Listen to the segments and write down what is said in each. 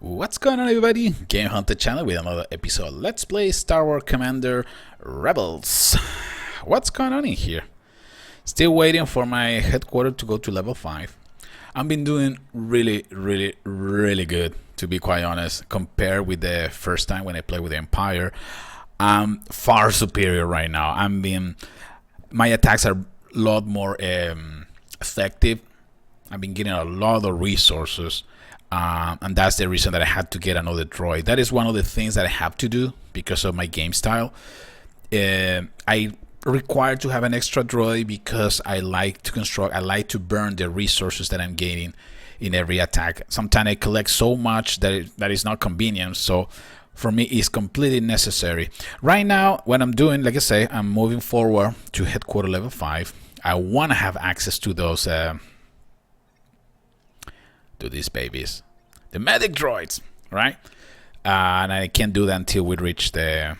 What's going on, everybody? GameHuntah channel with another episode. Let's play Star Wars Commander Rebels. What's going on in here? Still waiting for my headquarters to go to level 5. I've been doing really good, to be quite honest. Compared with the first time when I played with the Empire, I'm far superior right now. My attacks are a lot more effective. I've been getting a lot of resources. And that's the reason that I had to get another droid. That is one of the things that I have to do because of my game style. I require to have an extra droid because I like to construct, I like to burn the resources that I'm gaining in every attack. Sometimes I collect so much that that is not convenient. So for me, it's completely necessary. Right now, what I'm doing, like I say, I'm moving forward to headquarter level 5. I want to have access to those to these babies, the medic droids, right? And I can't do that until we reach the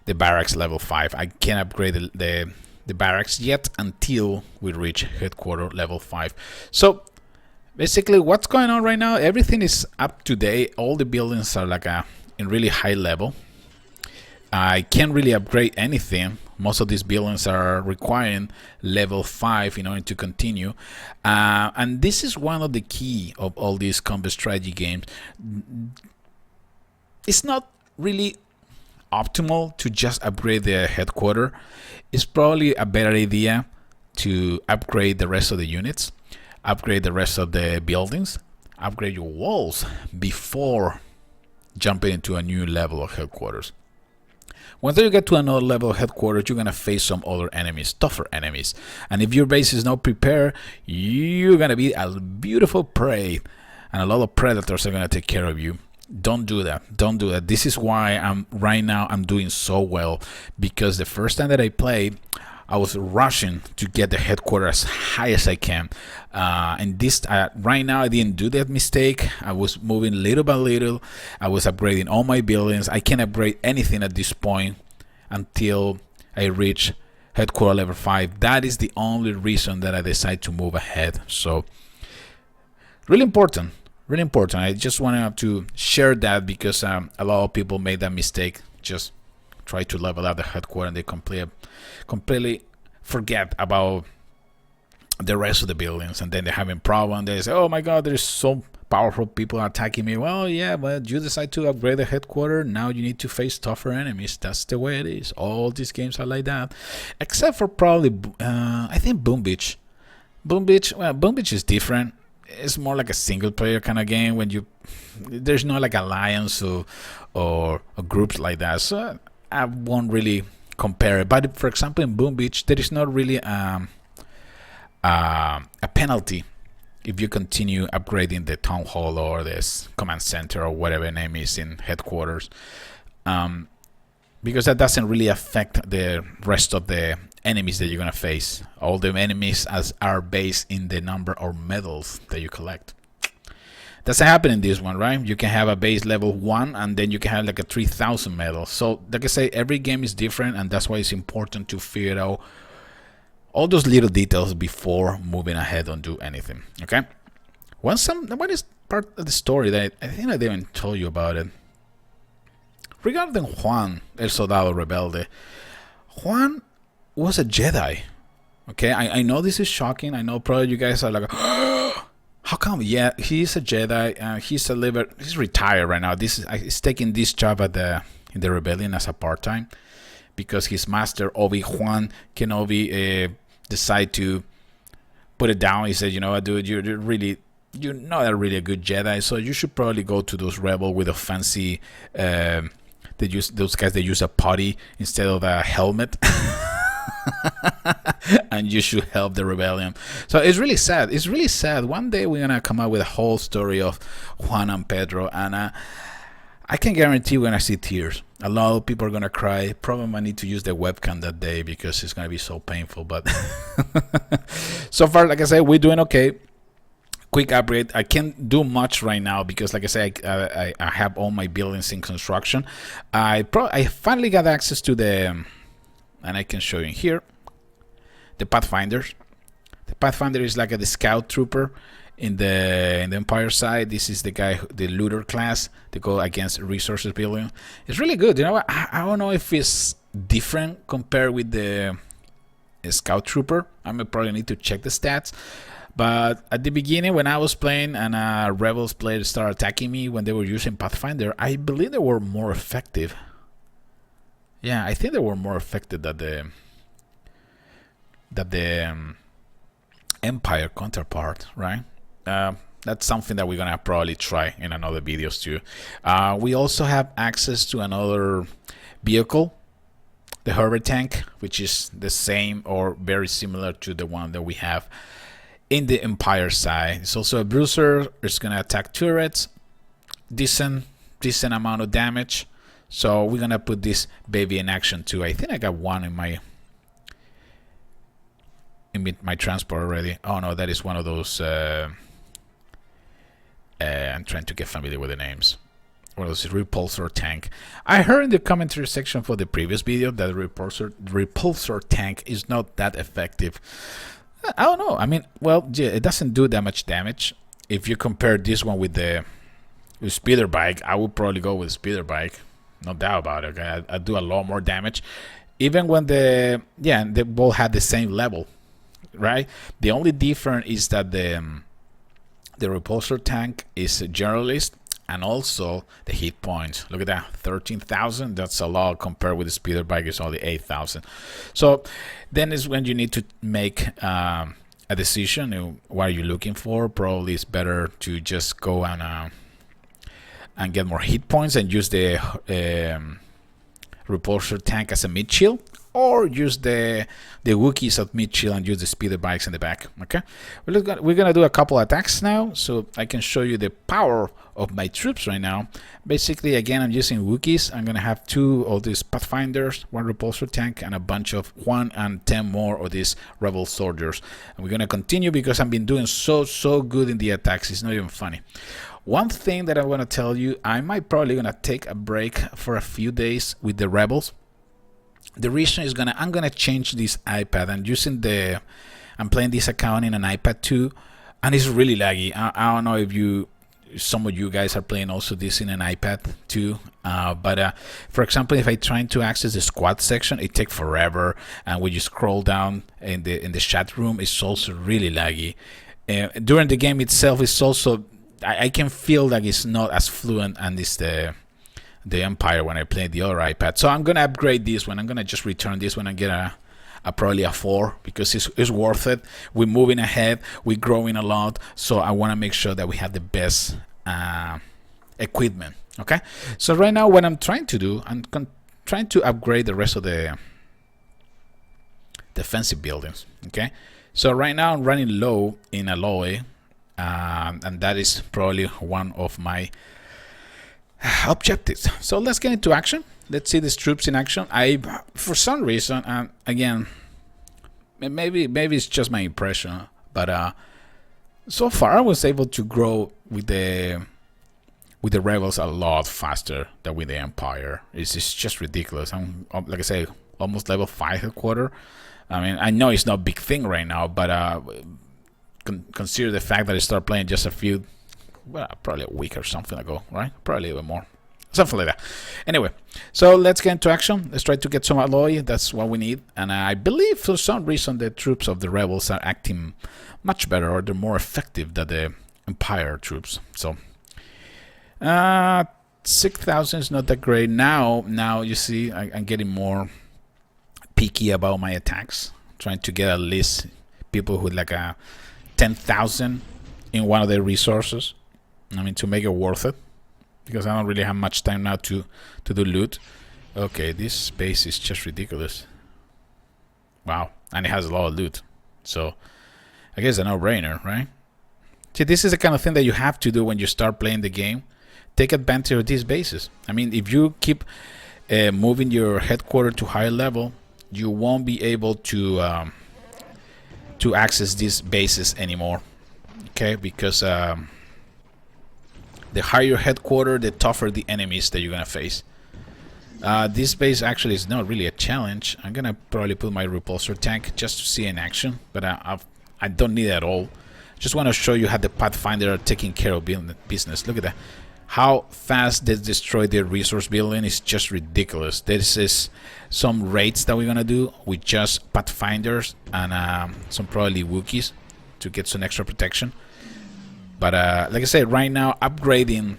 barracks level 5. I can't upgrade the barracks yet until we reach headquarters level 5. So basically, what's going on right now? Everything is up to date. All the buildings are like in really high level. I can't really upgrade anything. Most of these buildings are requiring level 5 in order to continue. And this is one of the key of all these combat strategy games. It's not really optimal to just upgrade the headquarters. It's probably a better idea to upgrade the rest of the units, upgrade the rest of the buildings, upgrade your walls before jumping into a new level of headquarters. Once you get to another level of headquarters, you're going to face some other enemies, tougher enemies. And if your base is not prepared, you're going to be a beautiful prey. And a lot of predators are going to take care of you. Don't do that. Don't do that. This is why right now I'm doing so well. Because the first time that I played, I was rushing to get the headquarters as high as I can. And this right now I didn't do that mistake. I was moving little by little. I was upgrading all my buildings. I can't upgrade anything at this point until I reach headquarters level 5. That is the only reason that I decide to move ahead. So really important. Really important. I just wanted to share that because a lot of people made that mistake. Just try to level up the headquarters and they completely forget about the rest of the buildings, and then they're having problems. They say, oh my god, there's so powerful people attacking me. Well, yeah, but you decide to upgrade the headquarters. Now you need to face tougher enemies. That's the way it is. All these games are like that, except for probably I think Boom Beach. Boom Beach is different. It's more like a single player kind of game when there's no like alliance or groups like that. So I won't really compare it. But for example, in Boom Beach, there is not really a penalty if you continue upgrading the town hall or this command center or whatever name is in headquarters, because that doesn't really affect the rest of the enemies that you're gonna face. All the enemies are based in the number of medals that you collect. Doesn't happen in this one, right? You can have a base level 1 and then you can have like a 3,000 medals. So like I say, every game is different, and that's why it's important to figure out all those little details before moving ahead and do anything. Okay? What is part of the story that I think I didn't tell you about it? Regarding Juan, El Soldado Rebelde, Juan was a Jedi. Okay, I know this is shocking. I know probably you guys are like, how come? Yeah, he's a Jedi. He's retired right now. He's taking this job in the rebellion as a part-time because his master Obi-Wan Kenobi decide to put it down. He said, you know what, dude, you're not really a good Jedi, so you should probably go to those rebels with a fancy those guys that use a potty instead of a helmet. And you should help the rebellion. So it's really sad. It's really sad. One day we're gonna come out with a whole story of Juan and Pedro, and I can guarantee we're gonna see tears. A lot of people are gonna cry. Probably I need to use the webcam that day because it's gonna be so painful. But so far, like I said, we're doing okay. Quick upgrade. I can't do much right now because, like I said, I have all my buildings in construction. I finally got access to the, and I can show you here, the Pathfinders. The Pathfinder is like the scout trooper. in the Empire side. This is the guy, the looter class, to go against resources building. It's really good. You know what? I don't know if it's different compared with the Scout Trooper. I may probably need to check the stats. But at the beginning, when I was playing and Rebels players started attacking me when they were using Pathfinder, I believe they were more effective. Yeah, I think they were more effective than the Empire counterpart, right? That's something that we're gonna probably try in another videos too. We also have access to another vehicle, the Herbert tank, which is the same or very similar to the one that we have in the Empire side. It's also a bruiser. It's gonna attack turrets, decent amount of damage. So we're gonna put this baby in action too. I think I got one in my transport already. Oh no, that is one of those. I'm trying to get familiar with the names. One of those repulsor tank. I heard in the commentary section for the previous video that the repulsor tank is not that effective. I don't know. I mean, well, yeah, it doesn't do that much damage. If you compare this one with the speeder bike, I would probably go with speeder bike. No doubt about it. Okay? I do a lot more damage. Even when they both have the same level, right? The only difference is that the repulsor tank is a generalist, and also the hit points. Look at that, 13,000. That's a lot compared with the speeder bike. It's only 8,000. So then is when you need to make a decision. What are you looking for? Probably it's better to just go and get more hit points and use the repulsor tank as a mid shield, or use the Wookiees at mid shield and use the speeder bikes in the back. Okay, we're gonna do a couple attacks now, so I can show you the power of my troops right now. Basically, again, I'm using Wookiees. I'm gonna have 2 of these Pathfinders, 1 repulsor tank, and a bunch of 1 and 10 more of these rebel soldiers. And we're gonna continue because I've been doing so good in the attacks. It's not even funny. One thing that I want to tell you, I might probably gonna take a break for a few days with the rebels. The reason is I'm gonna change this iPad. I'm playing this account in an iPad too, and it's really laggy. I don't know if some of you guys are playing also this in an iPad too. But for example, if I try to access the squad section, it takes forever, and when you scroll down in the chat room, it's also really laggy. During the game itself, it's also I can feel like it's not as fluent, and it's the Empire when I play the other iPad. So I'm gonna upgrade this one. I'm gonna just return this one and get a probably a 4, because it's worth it. We're moving ahead, we're growing a lot, so I want to make sure that we have the best equipment. Okay, so right now what I'm trying to do, I'm trying to upgrade the rest of the defensive buildings. Okay, so right now I'm running low in alloy, and that is probably one of my objectives. So let's get into action. Let's see these troops in action. For some reason, again, maybe it's just my impression, but so far I was able to grow with the rebels a lot faster than with the Empire. It's just ridiculous. I'm, like I say, almost level 5 headquarter. I mean, I know it's not a big thing right now, but consider the fact that I started playing just probably a week or something ago, right? Probably even more, something like that. Anyway, so let's get into action. Let's try to get some alloy. That's what we need. And I believe for some reason the troops of the rebels are acting much better, or they're more effective than the Empire troops. So 6,000 is not that great. Now you see I'm getting more picky about my attacks, trying to get at least people with like a 10,000 in one of their resources. I mean, to make it worth it, because I don't really have much time now to do loot. Okay, this space is just ridiculous. Wow, and it has a lot of loot, so I guess a no-brainer, right? See, this is the kind of thing that you have to do when you start playing the game. Take advantage of these bases. I mean, if you keep moving your headquarters to higher level, you won't be able to access these bases anymore. Okay, because the higher your headquarters, the tougher the enemies that you're gonna face. This base actually is not really a challenge. I'm gonna probably put my repulsor tank just to see in action, but I don't need it at all. Just want to show you how the Pathfinder are taking care of business. Look at that. How fast they destroy their resource building is just ridiculous. This is some raids that we're gonna do with just Pathfinders and some probably Wookiees to get some extra protection. But like I said, right now upgrading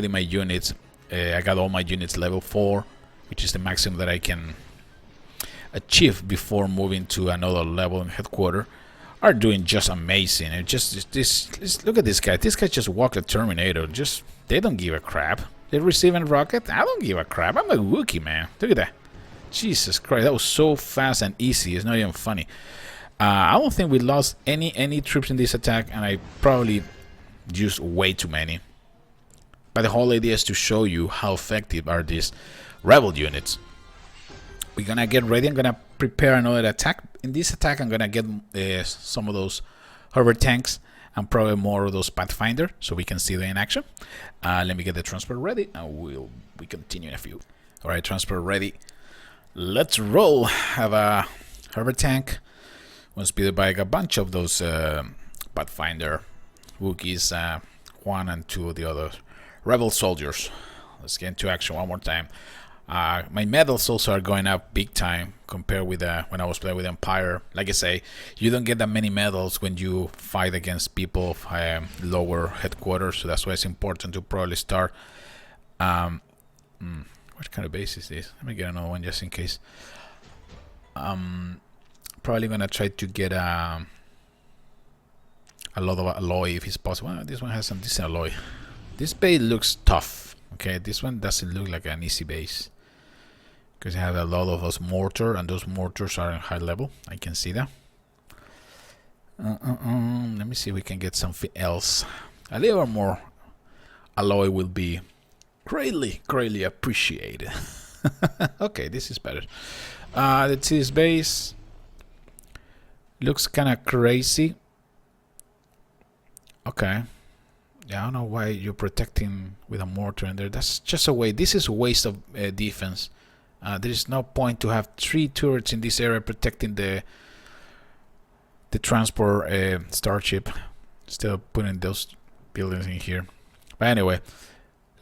my units. I got all my units level 4, which is the maximum that I can achieve before moving to another level in headquarters. Are doing just amazing. And just look at this guy. This guy just walked a Terminator. Just they don't give a crap. They're receiving rocket. I don't give a crap. I'm a Wookiee, man. Look at that. Jesus Christ, that was so fast and easy. It's not even funny. I don't think we lost any troops in this attack, and I probably used way too many. But the whole idea is to show you how effective are these rebel units. We're gonna get ready. I'm gonna prepare another attack. In this attack, I'm gonna get some of those hover tanks and probably more of those Pathfinder, so we can see them in action. Let me get the transport ready, and we continue in a few. All right, transport ready. Let's roll. Have a hover tank. One speeded by a bunch of those Pathfinder Wookiees, Juan and 2 of the other rebel soldiers. Let's get into action one more time. My medals also are going up big time compared with when I was playing with Empire. Like I say, you don't get that many medals when you fight against people of lower headquarters, so that's why it's important to probably start. What kind of base is this? Let me get another one just in case. Probably gonna try to get a lot of alloy if it's possible. Well, this one has some decent alloy. This base looks tough. Okay, this one doesn't look like an easy base because I have a lot of those mortar, and those mortars are in high level. I can see that. Let me see if we can get something else. A little more alloy will be greatly appreciated. Okay, this is better. Let's see this base. Looks kind of crazy. Okay. Yeah, I don't know why you're protecting with a mortar in there. That's just a waste. This is a waste of defense. There is no point to have 3 turrets in this area protecting the transport starship instead of putting those buildings in here. But anyway,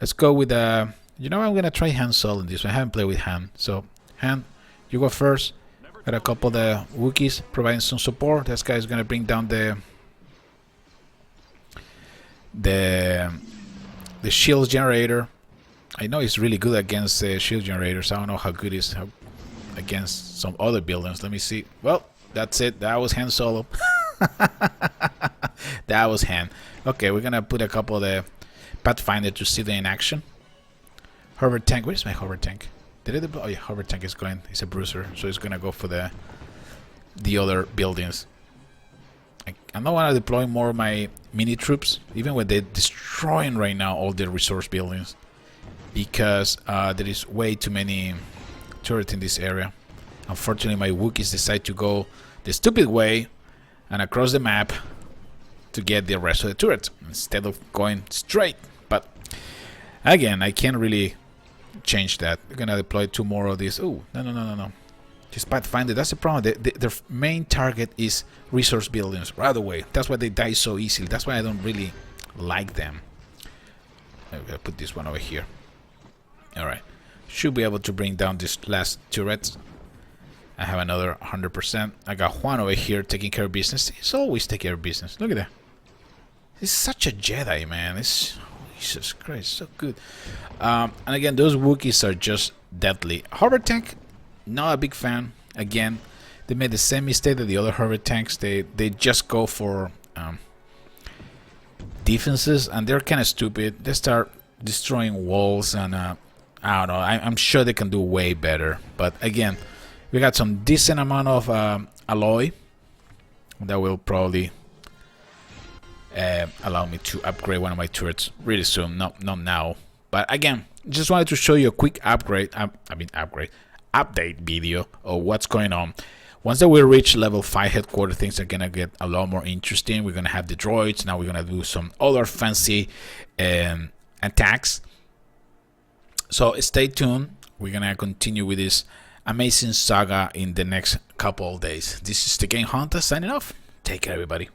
let's go with you know, I'm gonna try Han Solo in this one. I haven't played with Han, so Han, you go first. Got a couple of the Wookiees providing some support. This guy is gonna bring down the shield generator. I know he's really good against shield generators. I don't know how good he is against some other buildings. Let me see. Well, that's it. That was Han Solo. That was Han. Okay, we're gonna put a couple of the Pathfinder to see them in action. Hover tank. Where's my hover tank? Did it? Oh yeah, hover tank is going. It's a bruiser, so it's gonna go for the other buildings. I don't want to deploy more of my mini troops, even when they're destroying right now all the resource buildings, because there is way too many turrets in this area. Unfortunately, my Wookiees decide to go the stupid way and across the map to get the rest of the turrets instead of going straight. But again, I can't really change that. We're gonna deploy 2 more of these. Oh, no. Just Pathfinder, that's the problem. Their main target is resource buildings right away. That's why they die so easily. That's why I don't really like them. I'm gonna put this one over here. Alright. Should be able to bring down this last turret. I have another 100%. I got Juan over here taking care of business. He's always taking care of business. Look at that. He's such a Jedi, man. It's Jesus Christ, so good. And again, those Wookiees are just deadly. Hover tank, not a big fan. Again, they made the same mistake that the other hover tanks. They just go for defenses, and they're kind of stupid. They start destroying walls, and I don't know. I'm sure they can do way better. But again, we got some decent amount of alloy that will probably allow me to upgrade one of my turrets really soon. Not now, but again, just wanted to show you a quick update video of what's going on. Once that we reach level 5 headquarters, things are gonna get a lot more interesting. We're gonna have the droids. Now we're gonna do some other fancy attacks. So stay tuned. We're gonna continue with this amazing saga in the next couple of days. This is TheGameHuntah signing off. Take care, everybody.